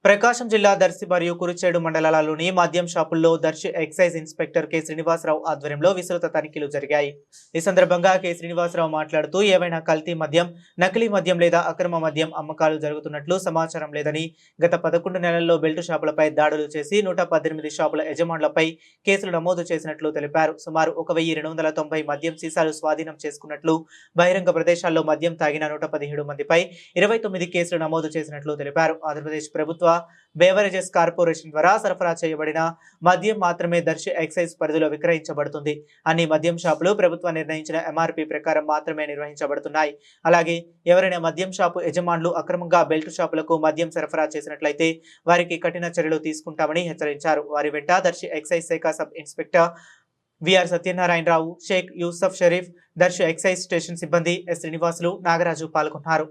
ప్రకాశం జిల్లా దర్శి మరియు కురిచేడు మండలాలలోని మద్యం షాపుల్లో Darsi excise inspector K Srinivasarao ఆధ్వర్యంలో విస్తృత తనిఖీలు జరిగాయి. ఈ సందర్భంగా కె శ్రీనివాసరావు మాట్లాడుతూ ఏవైనా కల్తీ మద్యం, నకిలీ మద్యం లేదా అక్రమ మద్యం అమ్మకాలు జరుగుతున్నట్లు సమాచారం లేదని, గత 11 నెలల్లో బెల్టు షాపులపై దాడులు చేసి 118 షాపుల యజమానులపై కేసులు నమోదు చేసినట్లు తెలిపారు. సుమారు 1290 మద్యం సీసాలు స్వాధీనం చేసుకున్నట్లు, బహిరంగ ప్రదేశాల్లో మద్యం తాగిన 117 మందిపై 29 కేసులు నమోదు చేసినట్లు తెలిపారు. ఆంధ్రప్రదేశ్ ప్రభుత్వ బేవరేజెస్ కార్పొరేషన్ ద్వారా సరఫరా చేయబడిన మద్యం మాత్రమే దర్శి ఎక్సైజ్ పరిధిలో విక్రయించబడుతుంది. అన్ని మద్యం షాపులు ప్రభుత్వం నిర్ణయించిన ఎంఆర్పీ ప్రకారం మాత్రమే నిర్వహించబడుతున్నాయి. అలాగే ఎవరైనా మద్యం షాపు యజమానులు అక్రమంగా బెల్ట్ షాపులకు మద్యం సరఫరా చేసినట్లయితే వారికి కఠిన చర్యలు తీసుకుంటామని హెచ్చరించారు. వారి వెంట దర్శి ఎక్సైజ్ శాఖ sub inspector V R Satyanarayana Rao, Sheikh Yusuf Sharif, Darsi excise station సిబ్బంది ఎస్ శ్రీనివాసులు, నాగరాజు పాల్గొన్నారు.